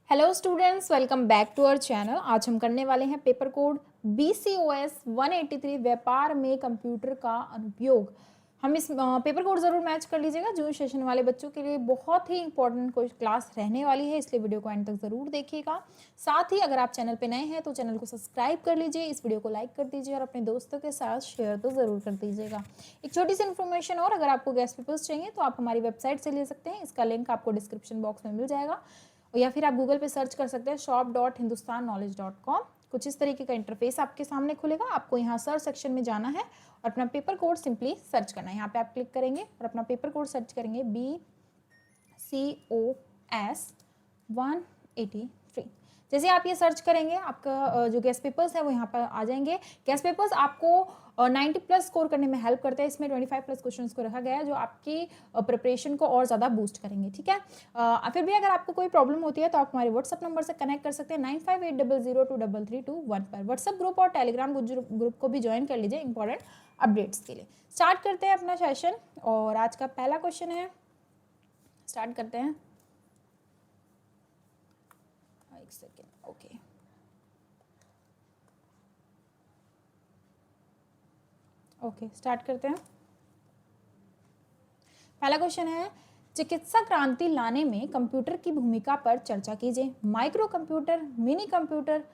Hello students, welcome back to our channel. आज हम करने वाले हैं पेपर कोड BCOS 183 व्यापार में कंप्यूटर का अनुप्रयोग। हम इस पेपर कोड ज़रूर मैच कर लीजिएगा। जून सेशन वाले बच्चों के लिए बहुत ही इंपॉर्टेंट कोई क्लास रहने वाली है, इसलिए वीडियो को एंड तक ज़रूर देखिएगा। साथ ही अगर आप चैनल पे नए हैं तो चैनल को सब्सक्राइब कर लीजिए, इस वीडियो को लाइक कर दीजिए और अपने दोस्तों के साथ शेयर तो ज़रूर कर दीजिएगा। एक छोटी सी इन्फॉर्मेशन और, अगर आपको गेस्ट पेपर्स चाहिए तो आप हमारी वेबसाइट से ले सकते हैं, इसका लिंक आपको डिस्क्रिप्शन बॉक्स में मिल जाएगा, या फिर आप गूगल पे सर्च कर सकते हैं shop.hindustanknowledge.com। कुछ इस तरीके का इंटरफेस आपके सामने खुलेगा। आपको यहाँ सर्च सेक्शन में जाना है और अपना पेपर कोड सिंपली सर्च करना है। यहाँ पे आप क्लिक करेंगे और अपना पेपर कोड सर्च करेंगे BCOS 183। जैसे आप ये सर्च करेंगे, आपका जो गेस्ट पेपर्स है वो यहाँ पर आ जाएंगे। गेस्ट पेपर्स आपको 90 प्लस स्कोर करने में हेल्प करते हैं। इसमें 25 प्लस क्वेश्चंस को रखा गया है जो आपकी प्रिपरेशन को और ज़्यादा बूस्ट करेंगे। ठीक है, फिर भी अगर आपको कोई प्रॉब्लम होती है तो आप हमारे व्हाट्सअप नंबर से कनेक्ट कर सकते हैं 9580023321 पर। व्हाट्सअप ग्रुप और टेलीग्राम ग्रुप को भी ज्वाइन कर लीजिए इंपॉर्टेंट अपडेट्स के लिए। स्टार्ट करते हैं अपना सेशन और आज का पहला क्वेश्चन है, स्टार्ट करते हैं। एक सेकेंड, ओके। स्टार्ट करते हैं। पहला क्वेश्चन है, चिकित्सा क्रांति लाने में कंप्यूटर की भूमिका पर चर्चा कीजिए। Micro computer, mini computer,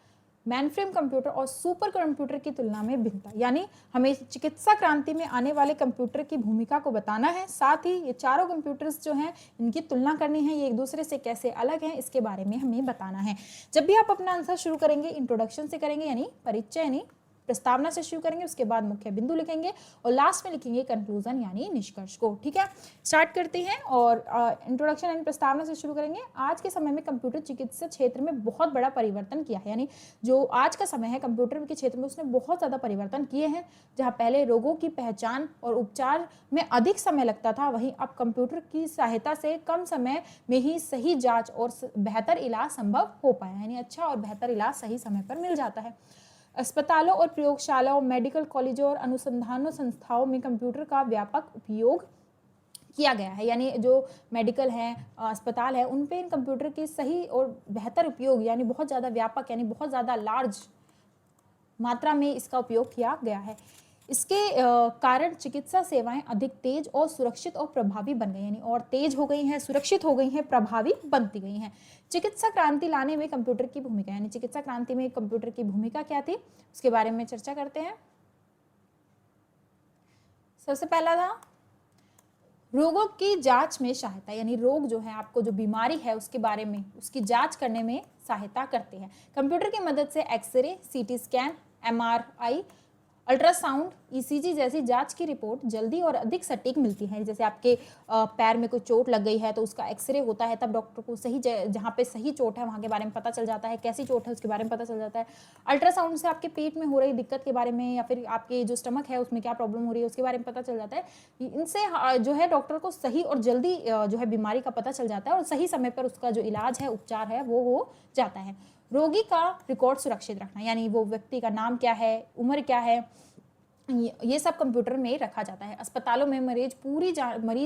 mainframe computer और सुपर कंप्यूटर की तुलना में भिन्नता। यानी हमें चिकित्सा क्रांति में आने वाले कंप्यूटर की भूमिका को बताना है, साथ ही ये चारों कंप्यूटर्स जो हैं इनकी तुलना करनी है, ये एक दूसरे से कैसे अलग हैं इसके बारे में हमें बताना है। जब भी आप अपना आंसर शुरू करेंगे इंट्रोडक्शन से करेंगे, यानी परिचय यानी प्रस्तावना से शुरू करेंगे, उसके बाद मुख्य बिंदु लिखेंगे और लास्ट में लिखेंगे कंक्लूजन यानी निष्कर्ष को। ठीक है, स्टार्ट करते हैं और इंट्रोडक्शन यानी प्रस्तावना से शुरू करेंगे। आज के समय में कंप्यूटर चिकित्सा क्षेत्र में बहुत बड़ा परिवर्तन किया है, यानी जो आज का समय है कंप्यूटर के क्षेत्र में उसने बहुत ज़्यादा परिवर्तन किए हैं। जहाँ पहले रोगों की पहचान और उपचार में अधिक समय लगता था, वहीं अब कंप्यूटर की सहायता से कम समय में ही सही जाँच और बेहतर इलाज संभव हो पाया, यानी अच्छा और बेहतर इलाज सही समय पर मिल जाता है। अस्पतालों और प्रयोगशालाओं, मेडिकल कॉलेजों और अनुसंधान संस्थाओं में कंप्यूटर का व्यापक उपयोग किया गया है, यानी जो मेडिकल हैं, अस्पताल है, उन पे इन कंप्यूटर की सही और बेहतर उपयोग यानी बहुत ज़्यादा व्यापक यानी बहुत ज़्यादा लार्ज मात्रा में इसका उपयोग किया गया है। इसके कारण चिकित्सा सेवाएं अधिक तेज और सुरक्षित और प्रभावी बन गई, यानी और तेज हो गई हैं, सुरक्षित हो गई हैं, प्रभावी बनती गई हैं। चिकित्सा क्रांति लाने में कंप्यूटर की भूमिका, यानी चिकित्सा क्रांति में कंप्यूटर की भूमिका क्या थी उसके बारे में चर्चा करते हैं। सबसे पहला था रोगों की जांच में सहायता, यानी रोग जो है, आपको जो बीमारी है उसके बारे में उसकी जांच करने में सहायता करते हैं। कंप्यूटर की मदद से x ray, CT scan, MRI, ultrasound, ECG जैसी जांच की रिपोर्ट जल्दी और अधिक सटीक मिलती है। जैसे आपके पैर में कोई चोट लग गई है तो उसका एक्सरे होता है, तब डॉक्टर को सही जहाँ पे सही चोट है वहाँ के बारे में पता चल जाता है, कैसी चोट है उसके बारे में पता चल जाता है। अल्ट्रासाउंड से आपके पेट में हो रही दिक्कत के बारे में या फिर आपके जो स्टमक है उसमें क्या प्रॉब्लम हो रही है उसके बारे में पता चल जाता है। इनसे जो है डॉक्टर को सही और जल्दी जो है बीमारी का पता चल जाता है और सही समय पर उसका जो इलाज है, उपचार है, वो हो जाता है। रोगी का रिकॉर्ड सुरक्षित रखना, यानी वो व्यक्ति का नाम क्या है, उम्र क्या है, ये सब कंप्यूटर में रखा जाता है। अस्पतालों में मरीज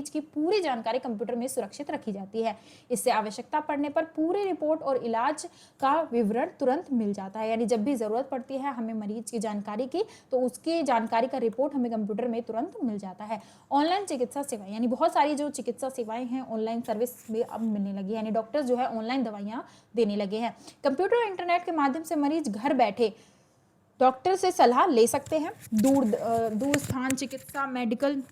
की पूरी जानकारी कंप्यूटर में सुरक्षित रखी जाती है। इससे आवश्यकता पड़ने पर पूरी रिपोर्ट और इलाज का विवरण तुरंत मिल जाता है, यानी जब भी ज़रूरत पड़ती है हमें मरीज की जानकारी की तो उसकी जानकारी का रिपोर्ट हमें कंप्यूटर में तुरंत मिल जाता है। ऑनलाइन चिकित्सा सेवाएं, यानी बहुत सारी जो चिकित्सा सेवाएं हैं ऑनलाइन सर्विस भी अब मिलने लगी है, यानी डॉक्टर्स जो है ऑनलाइन दवाइयाँ देने लगे हैं। कंप्यूटर और इंटरनेट के माध्यम से मरीज घर बैठे डॉक्टर से सलाह ले सकते हैं। दूर स्थान चिकित्सा, मेडिकल,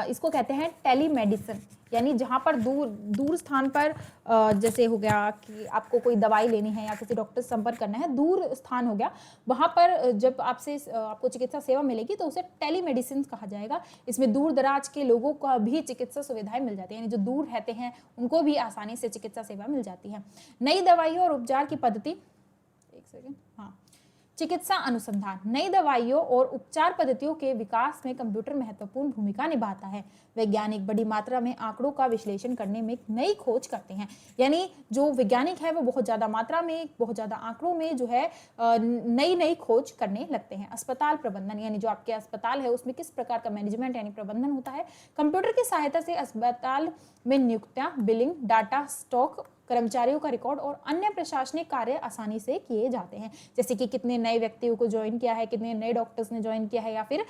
इसको कहते हैं टेलीमेडिसिन, यानी जहाँ पर दूर स्थान पर जैसे हो गया कि आपको कोई दवाई लेनी है या किसी डॉक्टर से संपर्क करना है, दूर स्थान हो गया, वहाँ पर जब आपको चिकित्सा सेवा मिलेगी तो उसे टेलीमेडिसिन कहा जाएगा। इसमें दूर दराज के लोगों को भी चिकित्सा सुविधाएं मिल जाती है, यानी जो दूर रहते हैं उनको भी आसानी से चिकित्सा सेवा मिल जाती है। नई दवाइयों और उपचार की पद्धति, एक सेकेंड, हाँ, चिकित्सा अनुसंधान, नई दवाइयों और उपचार पद्धतियों के विकास में कंप्यूटर महत्वपूर्ण भूमिका निभाता है। वैज्ञानिक बड़ी मात्रा में आंकड़ों का विश्लेषण करने में नई खोज करते हैं, यानी जो वैज्ञानिक है वो बहुत ज़्यादा मात्रा में, बहुत ज़्यादा आंकड़ों में जो है नई खोज करने लगते हैं। अस्पताल प्रबंधन, यानी जो आपके अस्पताल है उसमें किस प्रकार का मैनेजमेंट यानी प्रबंधन होता है। कंप्यूटर की सहायता से अस्पताल में नियुक्तियाँ, बिलिंग, डाटा स्टॉक कर्मचारियों का रिकॉर्ड और अन्य प्रशासनिक कार्य आसानी से किए जाते हैं, जैसे कि कितने नए व्यक्तियों को ज्वाइन किया है, कितने नए डॉक्टर्स ने ज्वाइन किया है, या फिर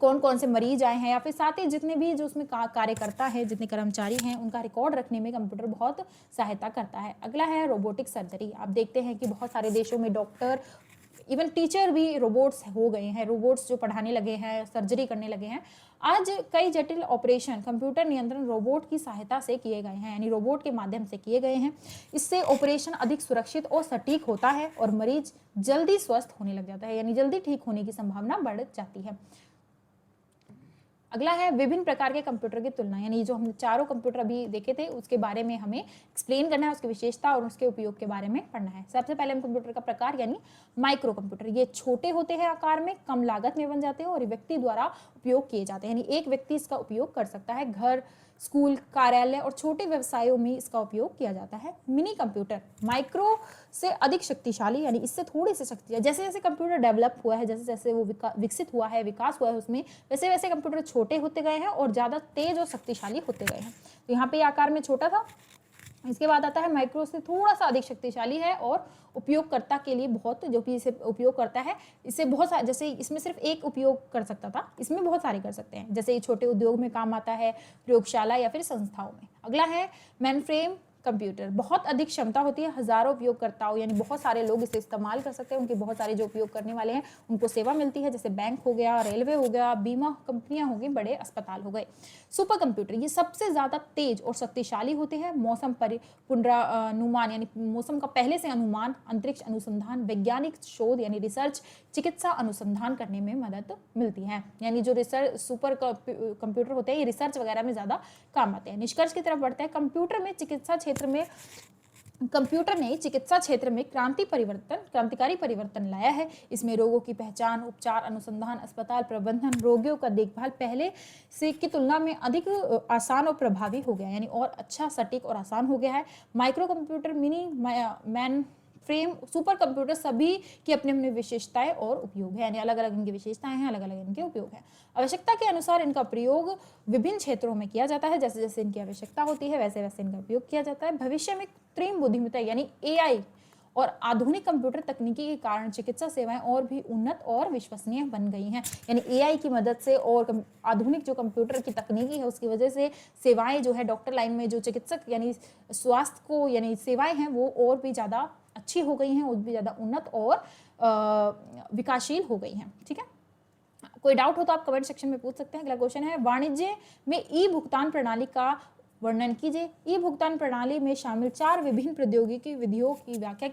कौन कौन से मरीज आए हैं, या फिर साथ ही जितने भी जो उसमें कार्यकर्ता है, जितने कर्मचारी हैं, उनका रिकॉर्ड रखने में कंप्यूटर बहुत सहायता करता है। अगला है रोबोटिक सर्जरी। आप देखते हैं कि बहुत सारे देशों में डॉक्टर, इवन टीचर भी रोबोट्स हो गए हैं, रोबोट्स जो पढ़ाने लगे हैं, सर्जरी करने लगे हैं। आज कई जटिल ऑपरेशन कंप्यूटर नियंत्रण रोबोट की सहायता से किए गए हैं, यानी रोबोट के माध्यम से किए गए हैं। इससे ऑपरेशन अधिक सुरक्षित और सटीक होता है और मरीज जल्दी स्वस्थ होने लग जाता है, यानी जल्दी ठीक होने की संभावना बढ़ जाती है। अगला है विभिन्न प्रकार के कंप्यूटर की तुलना, यानी जो हमने चारों कंप्यूटर अभी देखे थे उसके बारे में हमें एक्सप्लेन करना है, उसकी विशेषता और उसके उपयोग के बारे में पढ़ना है। सबसे पहले हम कंप्यूटर का प्रकार यानी माइक्रो कंप्यूटर, ये छोटे होते हैं आकार में, कम लागत में बन जाते हैं और व्यक्ति द्वारा उपयोग किए जाते हैं, यानी एक व्यक्ति इसका उपयोग कर सकता है। घर, स्कूल, कार्यालय और छोटे व्यवसायों में इसका उपयोग किया जाता है। मिनी कंप्यूटर माइक्रो से अधिक शक्तिशाली, यानी इससे थोड़ी सी शक्ति, जैसे जैसे कंप्यूटर डेवलप हुआ है, जैसे जैसे वो विकसित हुआ है, विकास हुआ है उसमें, वैसे वैसे कंप्यूटर छोटे होते गए हैं और ज़्यादा तेज और शक्तिशाली होते गए हैं। तो यहाँ पे आकार में छोटा था, इसके बाद आता है माइक्रो से थोड़ा सा अधिक शक्तिशाली है और उपयोगकर्ता के लिए बहुत, जो भी इसे उपयोग करता है, इससे बहुत सारे, जैसे इसमें सिर्फ एक उपयोग कर सकता था, इसमें बहुत सारे कर सकते हैं, जैसे ये छोटे उद्योग में काम आता है, प्रयोगशाला या फिर संस्थाओं में। अगला है मेनफ्रेम कंप्यूटर, बहुत अधिक क्षमता होती है, हजारों उपयोगकर्ताओं यानी बहुत सारे लोग इसे इस्तेमाल कर सकते हैं, उनके बहुत सारे जो उपयोग करने वाले हैं उनको सेवा मिलती है, जैसे बैंक हो गया, रेलवे हो गया, बीमा कंपनियां हो गई, बड़े अस्पताल हो गए। सुपर कंप्यूटर ये सबसे ज़्यादा तेज और शक्तिशाली होते हैं, मौसम पुनरानुमान यानी मौसम का पहले से अनुमान, अंतरिक्ष अनुसंधान, वैज्ञानिक शोध यानी रिसर्च, चिकित्सा अनुसंधान करने में मदद मिलती है। यानी जो रिसर्च सुपर कंप्यूटर होते हैं ये रिसर्च वगैरह में ज़्यादा काम आते हैं। निष्कर्ष की तरफ बढ़ते हैं। कंप्यूटर ने चिकित्सा क्षेत्र में क्रांतिकारी परिवर्तन लाया है। इसमें रोगों की पहचान, उपचार, अनुसंधान, अस्पताल प्रबंधन, रोगियों का देखभाल पहले से की तुलना में अधिक आसान और प्रभावी हो गया, यानी और अच्छा, सटीक और आसान हो गया है। Micro computer, mini man frame, super computer सभी की अपनी अपनी विशेषताएं और उपयोग है, यानी अलग अलग इनकी विशेषताएं हैं, अलग अलग इनके उपयोग है। आवश्यकता के अनुसार इनका प्रयोग विभिन्न क्षेत्रों में किया जाता है, जैसे जैसे इनकी आवश्यकता होती है वैसे वैसे इनका उपयोग किया जाता है। भविष्य में कृत्रिम बुद्धिमत्ता यानी एआई और आधुनिक कंप्यूटर तकनीकी के कारण चिकित्सा सेवाएं और भी उन्नत और विश्वसनीय बन गई हैं, यानी एआई की मदद से और आधुनिक जो कंप्यूटर की तकनीकी है उसकी वजह से सेवाएं जो है डॉक्टर लाइन में, जो चिकित्सक यानी स्वास्थ्य को यानी सेवाएं हैं वो और भी ज़्यादा अच्छी हो गई हैं, और भी ज़्यादा उन्नत और विकासशील हो गई हैं। ठीक है, कोई डाउट हो तो आप कमेंट सेक्शन में पूछ सकते हैं। अगला क्वेश्चन है, वाणिज्य में ई भुगतान प्रणाली का वर्णन कीजिए। ई भुगतान प्रणाली में शामिल 4 विभिन्न प्रौद्योगिकियों की व्याख्या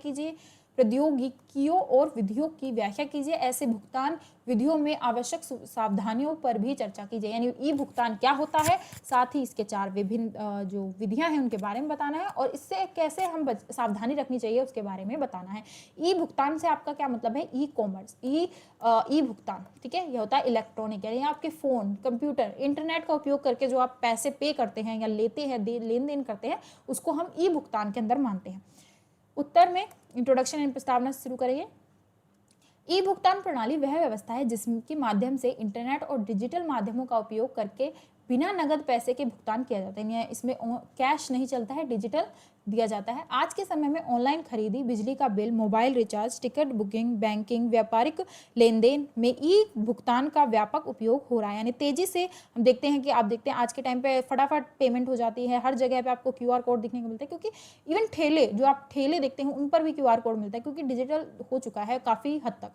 कीजिए। ऐसे भुगतान विधियों में आवश्यक सावधानियों पर भी चर्चा कीजिए, यानी ई भुगतान क्या होता है, साथ ही इसके 4 विभिन्न जो विधियां हैं उनके बारे में बताना है और इससे कैसे हम सावधानी रखनी चाहिए उसके बारे में बताना है। ई भुगतान से आपका क्या मतलब है, ई कॉमर्स, ई भुगतान, ठीक है, यह होता है इलेक्ट्रॉनिक, यानी आपके फोन, कंप्यूटर, इंटरनेट का उपयोग करके जो आप पैसे पे करते हैं या लेते हैं, लेन देन करते हैं, उसको हम ई भुगतान के अंदर मानते हैं। उत्तर में इंट्रोडक्शन एंड प्रस्तावना से शुरू करेंगे। ई भुगतान प्रणाली वह व्यवस्था है जिसके माध्यम से इंटरनेट और डिजिटल माध्यमों का उपयोग करके बिना नगद पैसे के भुगतान किया जाता है, इसमें कैश नहीं चलता है, डिजिटल दिया जाता है। आज के समय में ऑनलाइन खरीदी, बिजली का bill, mobile recharge, ticket booking, banking, व्यापारिक लेन देन में ई भुगतान का व्यापक उपयोग हो रहा है, यानी तेजी से हम देखते हैं कि आप देखते हैं आज के टाइम पे फटाफट पेमेंट हो जाती है, हर जगह पे आपको क्यूआर कोड दिखने को मिलता है, क्योंकि इवन ठेले, जो आप ठेले देखते हैं उन पर भी क्यूआर कोड मिलता है, क्योंकि डिजिटल हो चुका है काफ़ी हद तक।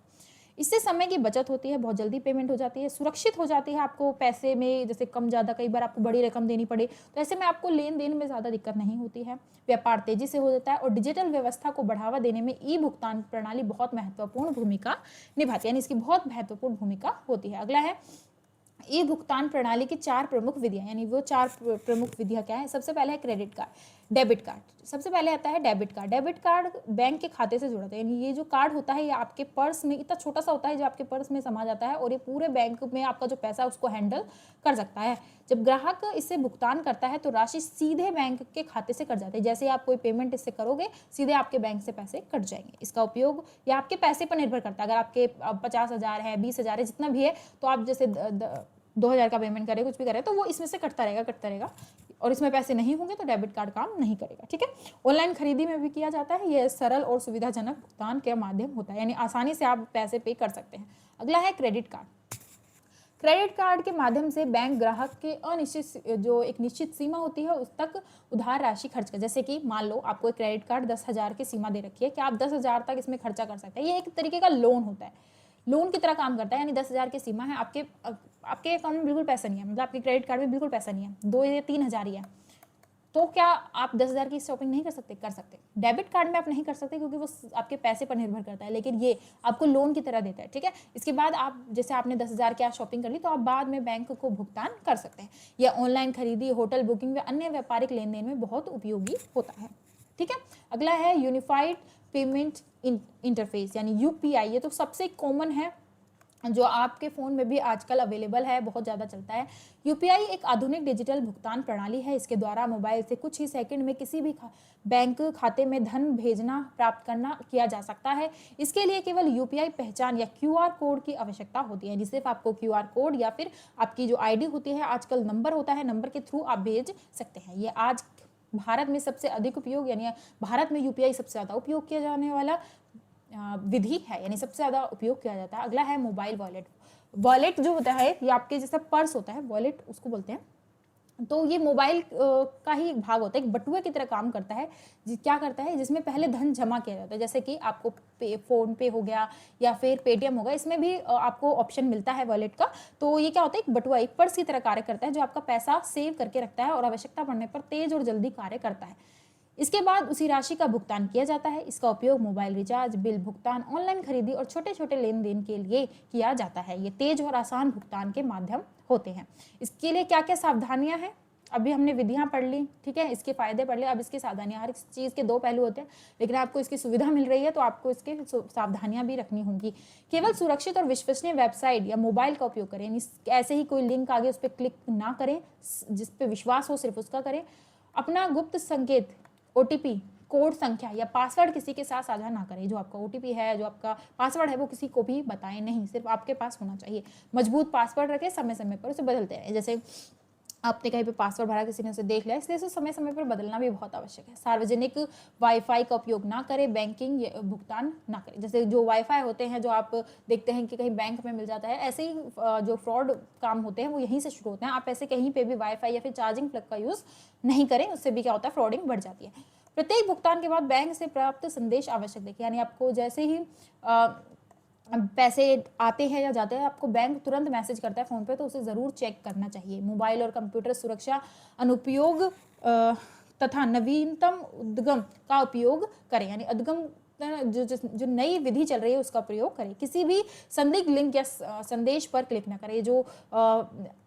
इससे समय की बचत होती है, बहुत जल्दी पेमेंट हो जाती है, सुरक्षित हो जाती है, आपको पैसे में जैसे कम ज़्यादा कई बार आपको बड़ी रकम देनी पड़े तो ऐसे में आपको लेन देन में ज़्यादा दिक्कत नहीं होती है, व्यापार तेजी से हो जाता है और डिजिटल व्यवस्था को बढ़ावा देने में ई भुगतान प्रणाली बहुत महत्वपूर्ण भूमिका निभाती है, यानी इसकी बहुत महत्वपूर्ण भूमिका होती है। अगला है ई भुगतान प्रणाली की 4 प्रमुख विधियां, यानी वो 4 प्रमुख विधियां क्या है। सबसे पहले है क्रेडिट कार्ड, डेबिट कार्ड। सबसे पहले आता है debit card. Debit card bank के खाते से जुड़ा था, यानी ये जो कार्ड होता है ये आपके पर्स में इतना छोटा सा होता है जो आपके पर्स में समा जाता है और ये पूरे बैंक में आपका जो पैसा है उसको हैंडल कर सकता है। जब ग्राहक इससे भुगतान करता है तो राशि सीधे बैंक के खाते से कट जाती है, जैसे आप कोई पेमेंट इससे करोगे सीधे आपके बैंक से पैसे कट जाएंगे। इसका उपयोग या आपके पैसे पर निर्भर करता है, अगर आपके 50,000 है, 20,000 है, जितना भी है, तो आप जैसे 2,000 का पेमेंट करें, कुछ भी करें तो वो इसमें से कटता रहेगा। और इसमें पैसे नहीं होंगे तो डेबिट कार्ड काम नहीं करेगा। ठीक है, ऑनलाइन खरीदी में भी किया जाता है, यह सरल और सुविधाजनक भुगतान के माध्यम होता है, यानी आसानी से आप पैसे पे कर सकते हैं। अगला है क्रेडिट कार्ड। क्रेडिट कार्ड के माध्यम से बैंक ग्राहक के अनिश्चित जो एक निश्चित सीमा होती है उस तक उधार राशि खर्च कर, जैसे कि मान लो आपको एक क्रेडिट कार्ड 10,000 की सीमा दे रखी है कि आप 10,000 तक इसमें खर्चा कर सकते हैं। ये एक तरीके का लोन होता है, लोन की तरह काम करता है, यानी 10,000 की सीमा है, आपके अकाउंट में बिल्कुल पैसा नहीं है, मतलब आपके क्रेडिट कार्ड में बिल्कुल पैसा नहीं है, 2 या 3,000 ही है, तो क्या आप 10,000 की शॉपिंग नहीं कर सकते? कर सकते। डेबिट कार्ड में आप नहीं कर सकते क्योंकि वो आपके पैसे पर निर्भर करता है, लेकिन ये आपको लोन की तरह देता है। ठीक है, इसके बाद आप जैसे आपने 10,000 की शॉपिंग कर ली तो आप बाद में बैंक को भुगतान कर सकते हैं। यह ऑनलाइन खरीदी, होटल बुकिंग व अन्य व्यापारिक लेन देन में बहुत उपयोगी होता है। ठीक है, अगला है यूनिफाइड पेमेंट इंटरफेस यानी यूपीआई। ये तो सबसे कॉमन है, जो आपके फ़ोन में भी आजकल अवेलेबल है, बहुत ज़्यादा चलता है। यूपीआई एक आधुनिक डिजिटल भुगतान प्रणाली है। इसके द्वारा मोबाइल से कुछ ही सेकंड में किसी भी बैंक खाते में धन भेजना, प्राप्त करना किया जा सकता है। इसके लिए केवल यूपीआई पहचान या क्यूआर कोड की आवश्यकता होती है, सिर्फ आपको क्यूआर कोड या फिर आपकी जो आईडी होती है, आजकल नंबर होता है, नंबर के थ्रू आप भेज सकते हैं। ये आज भारत में सबसे अधिक उपयोग, यानी भारत में यूपीआई सबसे ज़्यादा उपयोग किया जाने वाला विधि है, यानी सबसे ज़्यादा उपयोग किया जाता है। अगला है मोबाइल वॉलेट। वॉलेट जो होता है ये आपके जैसा पर्स होता है, वॉलेट उसको बोलते हैं। तो ये मोबाइल का ही एक भाग होता है, एक बटुए की तरह काम करता है। क्या करता है, जिसमें पहले धन जमा किया जाता है, जैसे कि आपको फोन पे हो गया या फिर पेटीएम होगा, इसमें भी आपको ऑप्शन मिलता है वॉलेट का। तो ये क्या होता है, एक बटुआ, एक पर्स की तरह कार्य करता है, जो आपका पैसा सेव करके रखता है और आवश्यकता पड़ने पर तेज और जल्दी कार्य करता है। इसके बाद उसी राशि का भुगतान किया जाता है। इसका उपयोग मोबाइल रिचार्ज, बिल भुगतान, ऑनलाइन खरीदी और छोटे छोटे लेन देन के लिए किया जाता है। ये तेज और आसान भुगतान के माध्यम होते हैं। इसके लिए क्या क्या सावधानियां हैं, अभी हमने विधियां पढ़ ली, ठीक है, इसके फायदे पढ़ लिए, अब इसकी सावधानियां। हर चीज़ के 2 पहलू होते हैं, लेकिन आपको इसकी सुविधा मिल रही है तो आपको इसके सावधानियां भी रखनी होंगी। केवल सुरक्षित और विश्वसनीय वेबसाइट या मोबाइल का उपयोग करें, ऐसे ही कोई लिंक आगे उस पर क्लिक ना करें, जिस पे विश्वास हो सिर्फ उसका करें। अपना गुप्त संकेत, ओटीपी, कोड संख्या या पासवर्ड किसी के साथ साझा ना करें। जो आपका ओटीपी है, जो आपका पासवर्ड है, वो किसी को भी बताएं नहीं, सिर्फ आपके पास होना चाहिए। मजबूत पासवर्ड रखें, समय समय पर उसे बदलते रहें। जैसे आपने कहीं पे पासवर्ड भरा, किसी ने उसे देख लिया, इसलिए उसे समय समय पर बदलना भी बहुत आवश्यक है। सार्वजनिक वाईफाई का उपयोग ना करें, बैंकिंग भुगतान ना करें। जैसे जो वाईफाई होते हैं, जो आप देखते हैं कि कहीं बैंक में मिल जाता है, ऐसे ही जो फ्रॉड काम होते हैं वो यहीं से शुरू होते हैं। आप ऐसे कहीं पे भी वाईफाई या फिर चार्जिंग प्लग का यूज़ नहीं करें, उससे भी क्या होता है, फ्रॉडिंग बढ़ जाती है। प्रत्येक भुगतान के बाद बैंक से प्राप्त संदेश आवश्यक देखें, यानी आपको जैसे ही पैसे आते हैं या जाते हैं, आपको बैंक तुरंत मैसेज करता है फ़ोन पे, तो उसे ज़रूर चेक करना चाहिए। मोबाइल और कंप्यूटर सुरक्षा अनुपयोग तथा नवीनतम उद्गम का उपयोग करें, यानी उद्गम जो नई विधि चल रही है उसका प्रयोग करें। किसी भी संदिग्ध लिंक या संदेश पर क्लिक ना करें, जो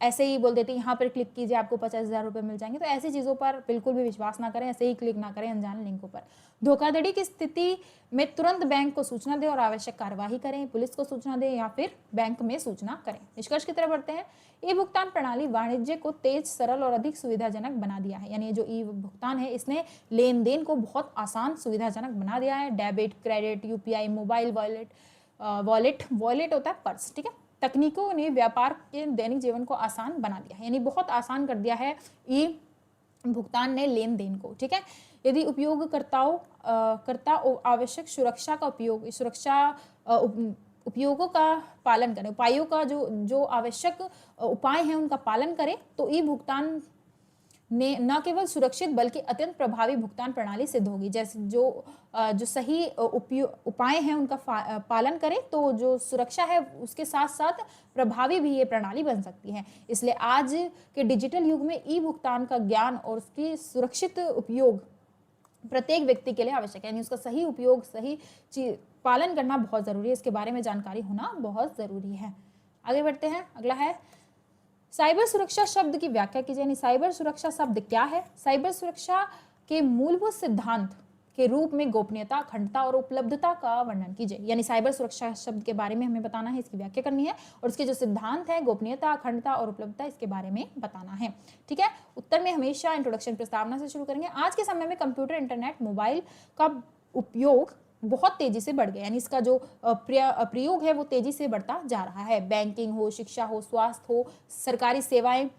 ऐसे ही बोल देते हैं यहाँ पर क्लिक कीजिए आपको 50,000 रुपये मिल जाएंगे, तो ऐसी चीज़ों पर बिल्कुल भी विश्वास ना करें, ऐसे ही क्लिक ना करें अनजान लिंकों पर। धोखाधड़ी की स्थिति में तुरंत बैंक को सूचना दें और आवश्यक कार्यवाही करें, पुलिस को सूचना दें या फिर बैंक में सूचना करें। निष्कर्ष की तरफ बढ़ते हैं। ई भुगतान प्रणाली वाणिज्य को तेज, सरल और अधिक सुविधाजनक बना दिया है, यानी जो ई भुगतान है इसने लेन देन को बहुत आसान, सुविधाजनक बना दिया है। Debit, credit, UPI, mobile wallet होता है पर्स, ठीक है। तकनीकों ने व्यापार के दैनिक जीवन को आसान बना दिया है, यानी बहुत आसान कर दिया है ई भुगतान ने लेन देन को, ठीक है। यदि करता आवश्यक सुरक्षा का उपयोगों का पालन करें, उपायों का जो आवश्यक उपाय हैं उनका पालन करें, तो ई भुगतान ने न केवल सुरक्षित बल्कि अत्यंत प्रभावी भुगतान प्रणाली सिद्ध होगी। जैसे जो सही उपाय हैं उनका पालन करें, तो जो सुरक्षा है उसके साथ साथ प्रभावी भी ये प्रणाली बन सकती है। इसलिए आज के डिजिटल युग में ई भुगतान का ज्ञान और उसकी सुरक्षित उपयोग प्रत्येक व्यक्ति के लिए आवश्यक है, यानी उसका सही उपयोग, सही पालन करना बहुत ज़रूरी है। इसके बारे में जानकारी होना बहुत ज़रूरी है। आगे बढ़ते हैं। अगला है साइबर सुरक्षा शब्द की व्याख्या कीजिए, यानी साइबर सुरक्षा शब्द क्या है। साइबर सुरक्षा के मूलभूत सिद्धांत के रूप में गोपनीयता, अखंडता और उपलब्धता का वर्णन कीजिए, यानी साइबर सुरक्षा शब्द के बारे में हमें बताना है, इसकी व्याख्या करनी है और इसके जो सिद्धांत है, गोपनीयता, अखंडता और उपलब्धता, इसके बारे में बताना है, ठीक है। उत्तर में हमेशा इंट्रोडक्शन, प्रस्तावना से शुरू करेंगे। आज के समय में कंप्यूटर, इंटरनेट, मोबाइल का उपयोग बहुत तेजी से बढ़ गया, यानी इसका जो प्रयोग है वो तेजी से बढ़ता जा रहा है। बैंकिंग हो, शिक्षा हो, स्वास्थ्य हो, सरकारी सेवाएं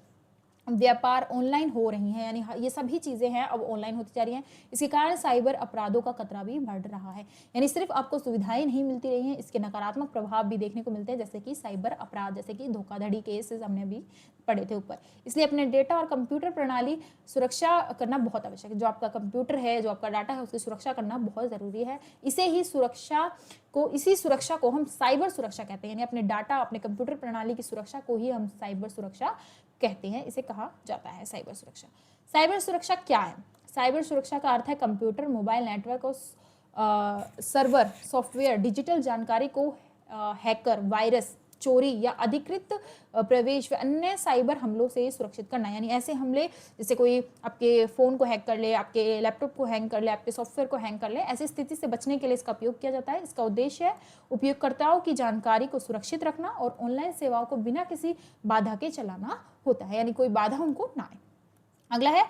व्यापार ऑनलाइन हो रही हैं, यानी ये सभी चीज़ें हैं अब ऑनलाइन होती जा रही हैं। इसके कारण साइबर अपराधों का खतरा भी बढ़ रहा है। यानी सिर्फ आपको सुविधाएं नहीं मिलती रही हैं, इसके नकारात्मक प्रभाव भी देखने को मिलते हैं, जैसे कि साइबर अपराध, जैसे कि धोखाधड़ी केसेस हमने अभी पढ़े थे ऊपर। इसलिए अपने डेटा और कंप्यूटर प्रणाली सुरक्षा करना बहुत आवश्यक है। जो आपका कंप्यूटर है, जो आपका डाटा है, उसकी सुरक्षा करना बहुत ज़रूरी है। इसी सुरक्षा को हम साइबर सुरक्षा कहते हैं, यानी अपने डाटा, अपने कंप्यूटर प्रणाली की सुरक्षा को ही हम साइबर सुरक्षा कहते हैं, इसे कहा जाता है साइबर सुरक्षा। साइबर सुरक्षा क्या है? साइबर सुरक्षा का अर्थ है कंप्यूटर, मोबाइल नेटवर्क और सर्वर सॉफ्टवेयर, डिजिटल जानकारी को हैकर, वायरस, चोरी या अधिकृत प्रवेश व अन्य साइबर हमलों से सुरक्षित करना। यानी ऐसे हमले, जैसे कोई आपके फ़ोन को हैक कर ले, आपके लैपटॉप को हैक कर ले, आपके सॉफ्टवेयर को हैक कर ले, ऐसी स्थिति से बचने के लिए इसका उपयोग किया जाता है। इसका उद्देश्य है उपयोगकर्ताओं की जानकारी को सुरक्षित रखना और ऑनलाइन सेवाओं को बिना किसी बाधा के चलाना होता है, यानी कोई बाधा उनको ना आए। अगला है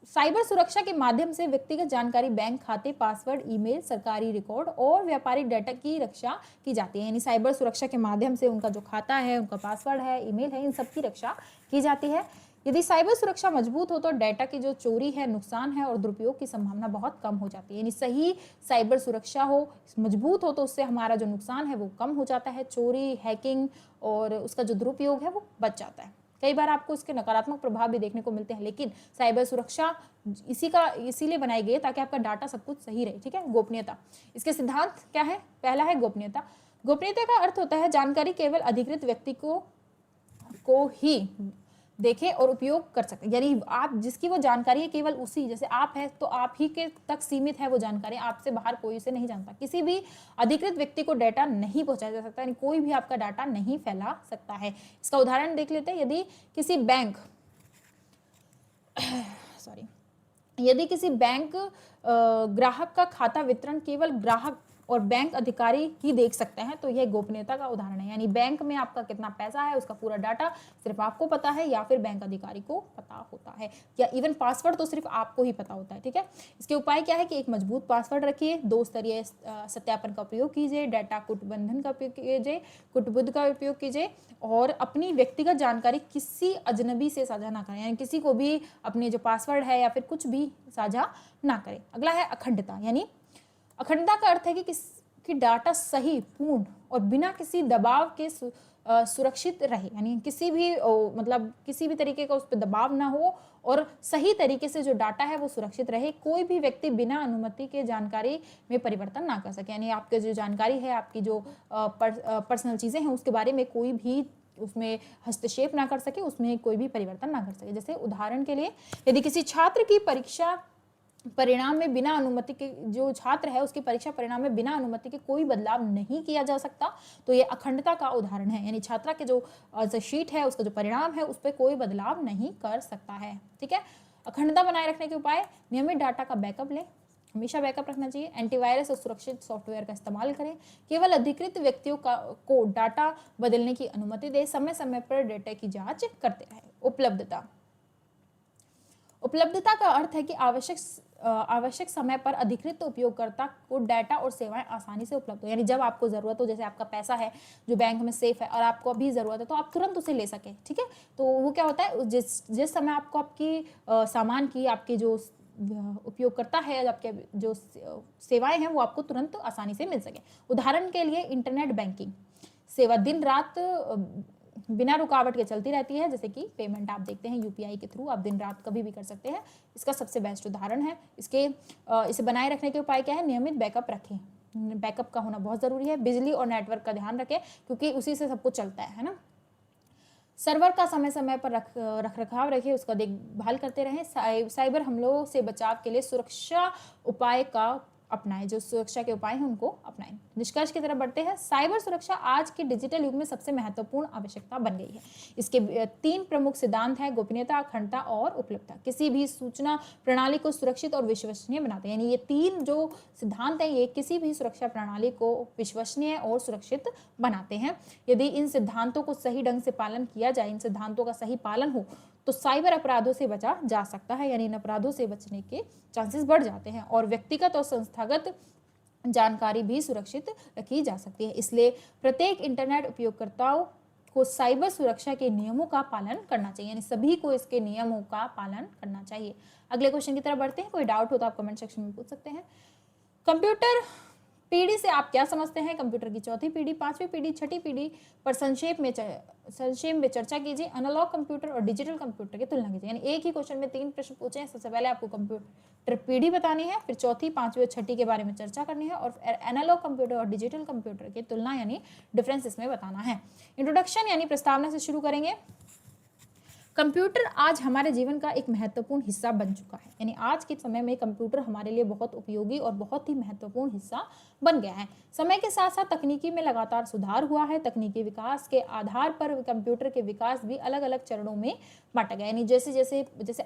साइबर सुरक्षा के माध्यम से व्यक्तिगत जानकारी, बैंक खाते, पासवर्ड, ईमेल, सरकारी रिकॉर्ड और व्यापारिक डाटा की रक्षा की जाती है। यानी साइबर सुरक्षा के माध्यम से उनका जो खाता है, उनका पासवर्ड है, ईमेल है, इन सब की रक्षा की जाती है। यदि साइबर सुरक्षा मजबूत हो तो डाटा की जो चोरी है, नुकसान है और दुरुपयोग की संभावना बहुत कम हो जाती है। यानी सही साइबर सुरक्षा हो, मजबूत हो, तो उससे हमारा जो नुकसान है वो कम हो जाता है, चोरी, हैकिंग और उसका जो दुरुपयोग है वो बच जाता है। कई बार आपको इसके नकारात्मक प्रभाव भी देखने को मिलते हैं, लेकिन साइबर सुरक्षा इसीलिए बनाई गई है ताकि आपका डाटा सब कुछ सही रहे। ठीक है। गोपनीयता, इसके सिद्धांत क्या है? पहला है गोपनीयता। गोपनीयता का अर्थ होता है जानकारी केवल अधिकृत व्यक्ति को ही देखे और उपयोग कर सकते हैं। यानी आप जिसकी वो जानकारी है केवल उसी, जैसे आप है तो आप ही के तक सीमित है वो जानकारी, आपसे बाहर कोई उसे नहीं जानता। किसी भी अधिकृत व्यक्ति को डाटा नहीं पहुंचाया जा सकता, यानी कोई भी आपका डाटा नहीं फैला सकता है। इसका उदाहरण देख लेते हैं। यदि किसी बैंक ग्राहक का खाता वितरण केवल ग्राहक और बैंक अधिकारी ही देख सकते हैं तो यह गोपनीयता का उदाहरण है। यानी बैंक में आपका कितना पैसा है, उसका पूरा डाटा सिर्फ आपको पता है या फिर बैंक अधिकारी को पता होता है, या इवन पासवर्ड तो सिर्फ आपको ही पता होता है। ठीक है। इसके उपाय क्या है कि एक मजबूत पासवर्ड रखिए, 2 स्तरीय सत्यापन का उपयोग कीजिए, डाटा कूटबंधन का उपयोग कीजिए, कुटबुद्ध का उपयोग कीजिए और अपनी व्यक्तिगत जानकारी किसी अजनबी से साझा ना करें, यानी किसी को भी अपने जो पासवर्ड है या फिर कुछ भी साझा ना करें। अगला है अखंडता। यानी अखंडता का अर्थ है कि डाटा सही, पूर्ण और बिना किसी दबाव के सुरक्षित रहे, यानी किसी भी तरीके का उस पर दबाव ना हो और सही तरीके से जो डाटा है वो सुरक्षित रहे। कोई भी व्यक्ति बिना अनुमति के जानकारी में परिवर्तन ना कर सके, यानी आपके जो जानकारी है, आपकी जो पर्सनल चीज़ें हैं उसके बारे में कोई भी उसमें हस्तक्षेप ना कर सके, उसमें कोई भी परिवर्तन ना कर सके। जैसे उदाहरण के लिए, यदि किसी छात्र की परीक्षा परिणाम में बिना अनुमति के, जो छात्र है उसकी परीक्षा परिणाम में बिना अनुमति के कोई बदलाव नहीं किया जा सकता, तो ये अखंडता का उदाहरण है। यानी छात्रा के जो शीट है, उसका जो परिणाम है, उस पर कोई बदलाव नहीं कर सकता है। ठीक है। अखंडता बनाए रखने के उपाय, नियमित डाटा का बैकअप लें, हमेशा बैकअप रखना चाहिए, एंटीवायरस और सुरक्षित सॉफ्टवेयर का इस्तेमाल करें, केवल अधिकृत व्यक्तियों को डाटा बदलने की अनुमति दें, समय समय पर डाटा की जांच करते रहें। उपलब्धता का अर्थ है कि आवश्यक समय पर अधिकृत उपयोगकर्ता को डाटा और सेवाएं आसानी से उपलब्ध हो, यानी जब आपको जरूरत हो, जैसे आपका पैसा है जो बैंक में सेफ है और आपको अभी जरूरत है तो आप तुरंत उसे ले सके। ठीक है। तो वो क्या होता है, जिस समय आपको आपकी सामान की, आपकी जो उपयोगकर्ता है, आपके जो सेवाएं हैं वो आपको तुरंत आसानी से मिल सके। उदाहरण के लिए इंटरनेट बैंकिंग सेवा दिन रात बिना रुकावट के चलती रहती है, जैसे कि पेमेंट आप देखते हैं यूपीआई के थ्रू, आप दिन रात कभी भी कर सकते हैं। इसका सबसे बेस्ट उदाहरण है। इसे बनाए रखने के उपाय क्या है? नियमित बैकअप रखें, बैकअप का होना बहुत ज़रूरी है। बिजली और नेटवर्क का ध्यान रखें क्योंकि उसी से सब कुछ चलता है ना। सर्वर का समय समय पर रख रखाव रखिए, उसका देखभाल करते रहें। साइबर हमलों से बचाव के लिए सुरक्षा उपाय का अपनाएं, जो सुरक्षा के उपाय हैं उनको अपनाएं। निष्कर्ष की तरफ बढ़ते हैं। साइबर सुरक्षा आज के डिजिटल युग में सबसे महत्वपूर्ण आवश्यकता बन गई है। इसके 3 प्रमुख सिद्धांत हैं, गोपनीयता, अखंडता और उपलब्धता। किसी भी सूचना प्रणाली को सुरक्षित और विश्वसनीय बनाते हैं, यानी ये 3 जो सिद्धांत हैं ये किसी भी सुरक्षा प्रणाली को विश्वसनीय और सुरक्षित बनाते हैं। यदि इन सिद्धांतों को सही ढंग से पालन किया जाए, इन सिद्धांतों का सही पालन हो तो साइबर अपराधों से बचा जा सकता है, यानी इन अपराधों से बचने के चांसेस बढ़ जाते हैं और व्यक्तिगत और संस्थागत जानकारी भी सुरक्षित रखी जा सकती है। इसलिए प्रत्येक इंटरनेट उपयोगकर्ताओं को साइबर सुरक्षा के नियमों का पालन करना चाहिए, यानी सभी को इसके नियमों का पालन करना चाहिए। अगले क्वेश्चन की तरफ बढ़ते हैं। कोई डाउट हो तो आप कमेंट सेक्शन में पूछ सकते हैं। कंप्यूटर पीढ़ी से आप क्या समझते हैं? कंप्यूटर की चौथी पीढ़ी, पांचवी पीढ़ी, छठी पीढ़ी पर संक्षेप में चर्चा कीजिए। एनालॉग कंप्यूटर और डिजिटल कंप्यूटर की तुलना कीजिए। यानी एक ही क्वेश्चन में 3 प्रश्न पूछे हैं। सबसे पहले आपको कंप्यूटर पीढ़ी बतानी है, फिर चौथी, पांचवी और छठी के बारे में चर्चा करनी है, और एनालॉग कंप्यूटर और डिजिटल कंप्यूटर की तुलना यानी डिफरेंस इसमें बताना है। इंट्रोडक्शन यानी प्रस्तावना से शुरू करेंगे। कंप्यूटर आज हमारे जीवन का एक महत्वपूर्ण हिस्सा बन चुका है, यानी आज के समय में कंप्यूटर हमारे लिए बहुत उपयोगी और बहुत ही महत्वपूर्ण हिस्सा बन गया है। समय के साथ साथ तकनीकी में लगातार सुधार हुआ है। तकनीकी विकास के आधार पर कंप्यूटर के विकास भी अलग अलग चरणों में बांटा गया, यानी जैसे जैसे जैसे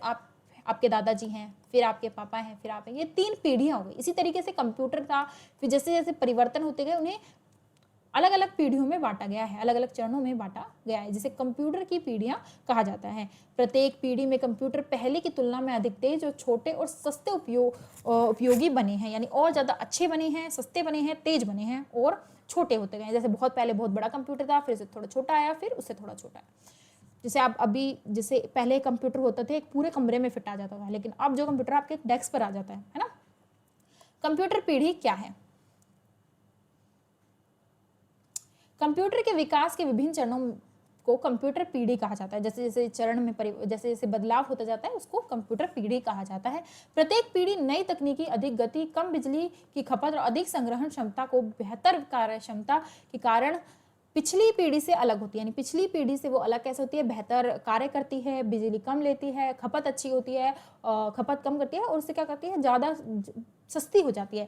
आपके दादाजी हैं, फिर आपके पापा हैं, फिर आप हैं, ये 3 पीढ़ियां हो गई। इसी तरीके से कंप्यूटर का फिर जैसे जैसे परिवर्तन होते गए उन्हें अलग अलग पीढ़ियों में बांटा गया है, अलग अलग चरणों में बांटा गया है, जिसे कंप्यूटर की पीढ़ियां कहा जाता है। प्रत्येक पीढ़ी में कंप्यूटर पहले की तुलना में अधिक तेज और छोटे और सस्ते उपयोगी बने हैं, यानी और ज़्यादा अच्छे बने हैं, सस्ते बने हैं, तेज बने हैं और छोटे होते गए। जैसे बहुत पहले बहुत बड़ा कंप्यूटर था, फिर से थोड़ा छोटा आया, फिर उससे थोड़ा छोटा आया। जैसे आप अभी जैसे पहले कंप्यूटर होता था एक पूरे कमरे में फिट आ जाता था, लेकिन अब जो कंप्यूटर आपके डेस्क पर आ जाता है ना। कंप्यूटर पीढ़ी क्या है? कंप्यूटर के विकास के विभिन्न चरणों को कंप्यूटर पीढ़ी कहा जाता है। जैसे जैसे चरण में जैसे जैसे बदलाव होता जाता है उसको कंप्यूटर पीढ़ी कहा जाता है। प्रत्येक पीढ़ी नई तकनीकी, अधिक गति, कम बिजली की खपत और अधिक संग्रहण क्षमता को बेहतर कार्य क्षमता के कारण पिछली पीढ़ी से अलग होती है। यानी पिछली पीढ़ी से वो अलग कैसे होती है? बेहतर कार्य करती है, बिजली कम लेती है, खपत अच्छी होती है, खपत कम करती है, और उससे क्या करती है? ज़्यादा सस्ती हो जाती है।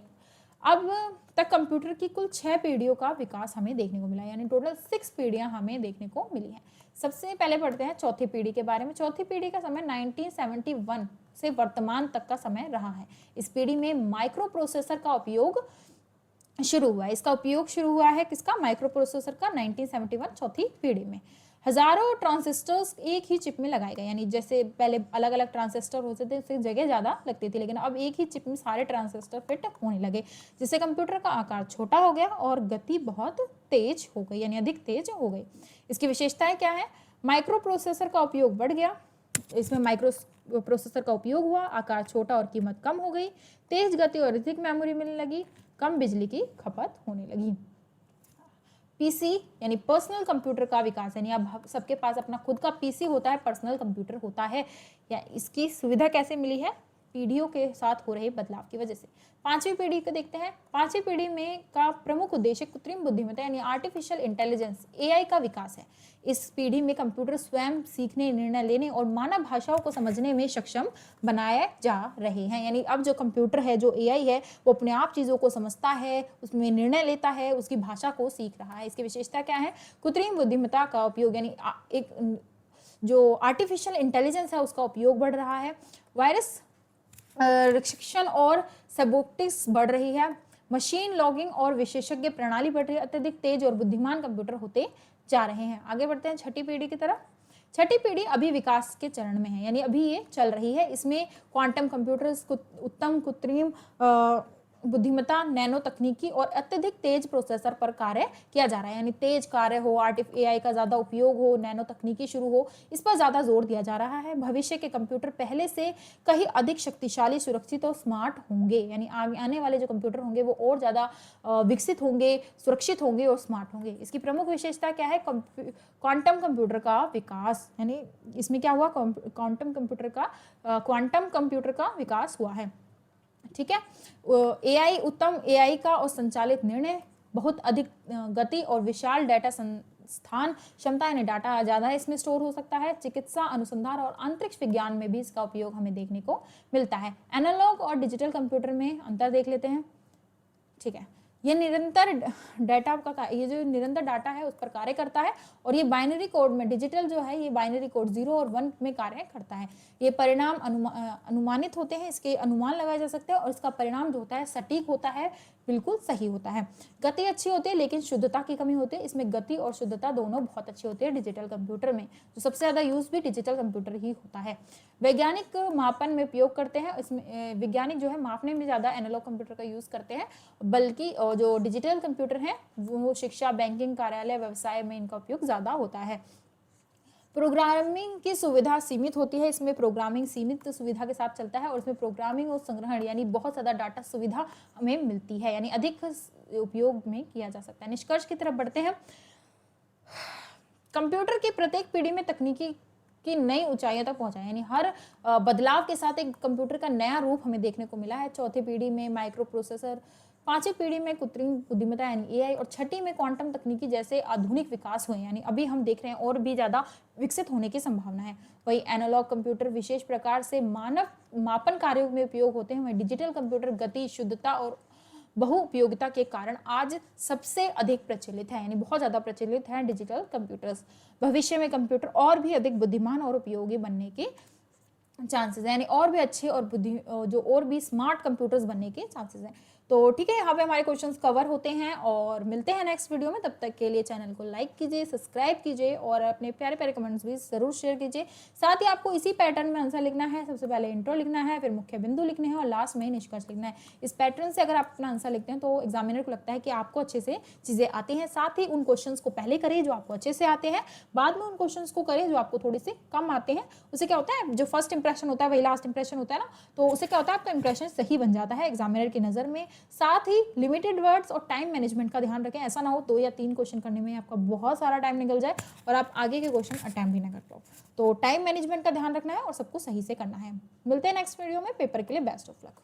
अब तक कंप्यूटर की कुल 6 पीढ़ियों का विकास हमें देखने को मिला, यानी टोटल 6 पीढ़ियां हमें देखने को मिली हैं। सबसे पहले पढ़ते हैं चौथी पीढ़ी के बारे में। चौथी पीढ़ी का समय 1971 से वर्तमान तक का समय रहा है। इस पीढ़ी में माइक्रो प्रोसेसर का उपयोग शुरू हुआ है। इसका उपयोग शुरू हुआ है किसका? माइक्रो प्रोसेसर का 1971 चौथी पीढ़ी में। हजारों ट्रांजिस्टर्स एक ही चिप में लगाए गए, यानी जैसे पहले अलग अलग ट्रांजिस्टर होते थे उससे जगह ज़्यादा लगती थी, लेकिन अब एक ही चिप में सारे ट्रांजिस्टर फिट होने लगे, जिससे कंप्यूटर का आकार छोटा हो गया और गति बहुत तेज हो गई, यानी अधिक तेज हो गई। इसकी विशेषताएं क्या है? माइक्रो प्रोसेसर का उपयोग बढ़ गया, इसमें माइक्रो प्रोसेसर का उपयोग हुआ, आकार छोटा और कीमत कम हो गई, तेज गति और अधिक मेमोरी मिलने लगी, कम बिजली की खपत होने लगी। पीसी यानी पर्सनल कंप्यूटर का विकास, यानी अब सबके पास अपना खुद का पीसी होता है, पर्सनल कंप्यूटर होता है। या इसकी सुविधा कैसे मिली है? पीढ़ियों के साथ हो रहे बदलाव की वजह से। पांचवी पीढ़ी को देखते हैं। पांचवी पीढ़ी में का प्रमुख उद्देश्य कृत्रिम बुद्धिमत्ता यानी आर्टिफिशियल इंटेलिजेंस, एआई का विकास है। इस पीढ़ी में कंप्यूटर स्वयं सीखने, निर्णय लेने और मानव भाषाओं को समझने में सक्षम बनाए जा रहे हैं। यानी अब जो कंप्यूटर है, जो एआई है, वो अपने आप चीज़ों को समझता है, उसमें निर्णय लेता है, उसकी भाषा को सीख रहा है। इसकी विशेषता क्या है? कृत्रिम बुद्धिमत्ता का उपयोग, यानी एक जो आर्टिफिशियल इंटेलिजेंस है उसका उपयोग बढ़ रहा है। वायरस रिस्ट्रिक्शन और सेबोटिक्स बढ़ रही है। मशीन लॉगिंग और विशेषज्ञ प्रणाली बढ़ रही है। अत्यधिक तेज और बुद्धिमान कंप्यूटर होते जा रहे हैं। आगे बढ़ते हैं छठी पीढ़ी की तरफ। छठी पीढ़ी अभी विकास के चरण में है, यानी अभी ये चल रही है। इसमें क्वांटम कंप्यूटर्स, उत्तम कृत्रिम बुद्धिमत्ता, नैनो तकनीकी और अत्यधिक तेज प्रोसेसर पर कार्य किया जा रहा है, यानी तेज कार्य हो, एआई का ज़्यादा उपयोग हो, नैनो तकनीकी शुरू हो, इस पर ज़्यादा जोर दिया जा रहा है। भविष्य के कंप्यूटर पहले से कहीं अधिक शक्तिशाली, सुरक्षित और स्मार्ट होंगे, यानी आने वाले जो कंप्यूटर होंगे वो और ज़्यादा विकसित होंगे, सुरक्षित होंगे और स्मार्ट होंगे। इसकी प्रमुख विशेषता क्या है? क्वांटम कंप्यूटर का विकास, यानी इसमें क्या हुआ? क्वांटम कंप्यूटर का विकास हुआ है। ठीक है। एआई, उत्तम एआई का और संचालित निर्णय, बहुत अधिक गति और विशाल डाटा स्थान क्षमता, यानी डाटा ज़्यादा इसमें स्टोर हो सकता है। चिकित्सा, अनुसंधान और अंतरिक्ष विज्ञान में भी इसका उपयोग हमें देखने को मिलता है। एनालॉग और डिजिटल कंप्यूटर में अंतर देख लेते हैं। ठीक है, ये निरंतर डाटा का, ये जो निरंतर डाटा है उस पर कार्य करता है, और ये बाइनरी कोड में, डिजिटल जो है ये बाइनरी कोड 0 और 1 में कार्य करता है। ये परिणाम अनुमानित होते हैं, इसके अनुमान लगाए जा सकते हैं, और इसका परिणाम जो होता है सटीक होता है, बिल्कुल सही होता है। गति अच्छी होती है लेकिन शुद्धता की कमी होती है। इसमें गति और शुद्धता दोनों बहुत अच्छी होती है डिजिटल कंप्यूटर में, तो सबसे ज़्यादा यूज भी डिजिटल कंप्यूटर ही होता है। वैज्ञानिक मापन में उपयोग करते हैं, इसमें वैज्ञानिक जो है मापने में ज़्यादा एनालॉग कंप्यूटर का यूज़ करते हैं, बल्कि जो डिजिटल कंप्यूटर हैं वो शिक्षा, बैंकिंग, कार्यालय, व्यवसाय में इनका उपयोग ज़्यादा होता है। प्रोग्रामिंग की सुविधा सीमित होती है, इसमें प्रोग्रामिंग सीमित सुविधा के साथ चलता है और इसमें प्रोग्रामिंग और संग्रहण यानी बहुत ज़्यादा डाटा सुविधा हमें मिलती है, यानी अधिक उपयोग में किया जा सकता है। निष्कर्ष की तरफ बढ़ते हैं। कंप्यूटर की प्रत्येक पीढ़ी में तकनीकी की नई ऊंचाइयों तक पहुंचा है, यानी हर बदलाव के साथ एक कंप्यूटर का नया रूप हमें देखने को मिला है। चौथी पीढ़ी में माइक्रो प्रोसेसर, पांचवी पीढ़ी में कृत्रिम बुद्धिमत्ता यानी एआई और छठी में क्वांटम तकनीकी जैसे आधुनिक विकास हुए, यानी अभी हम देख रहे हैं और भी ज़्यादा विकसित होने की संभावना है। वही एनालॉग कंप्यूटर विशेष प्रकार से मानव मापन कार्यों में उपयोग होते हैं, वही डिजिटल कंप्यूटर गति, शुद्धता और बहुउपयोगिता के कारण आज सबसे अधिक प्रचलित है, यानी बहुत ज़्यादा प्रचलित है डिजिटल कंप्यूटर्स। भविष्य में कंप्यूटर और भी अधिक बुद्धिमान और उपयोगी बनने के चांसेस हैं, यानी और भी अच्छे और जो और भी स्मार्ट कंप्यूटर्स बनने के चांसेस हैं। तो ठीक है, यहाँ पे हमारे क्वेश्चंस कवर होते हैं और मिलते हैं नेक्स्ट वीडियो में। तब तक के लिए चैनल को लाइक कीजिए, सब्सक्राइब कीजिए और अपने प्यारे प्यारे कमेंट्स भी ज़रूर शेयर कीजिए। साथ ही आपको इसी पैटर्न में आंसर लिखना है, सबसे पहले इंट्रो लिखना है, फिर मुख्य बिंदु लिखने हैं और लास्ट में निष्कर्ष लिखना है। इस पैटर्न से अगर आप अपना आंसर लिखते हैं तो एग्जामिनर को लगता है कि आपको अच्छे से चीज़ें आती हैं। साथ ही उन क्वेश्चन को पहले करिए जो आपको अच्छे से आते हैं, बाद में उन क्वेश्चन को करिए जो आपको थोड़ी से कम आते हैं। उससे क्या होता है, जो फर्स्ट इंप्रेशन होता है वही लास्ट इंप्रेशन होता है ना, तो उससे क्या होता है, आपका इंप्रेशन सही बन जाता है एग्जामिनर की नज़र में। साथ ही लिमिटेड वर्ड्स और टाइम मैनेजमेंट का ध्यान रखें, ऐसा ना हो 2 या 3 क्वेश्चन करने में आपका बहुत सारा टाइम निकल जाए और आप आगे के क्वेश्चन अटेम्प्ट भी ना कर पाओ। तो टाइम मैनेजमेंट का ध्यान रखना है और सबको सही से करना है। मिलते हैं नेक्स्ट वीडियो में। पेपर के लिए बेस्ट ऑफ लक।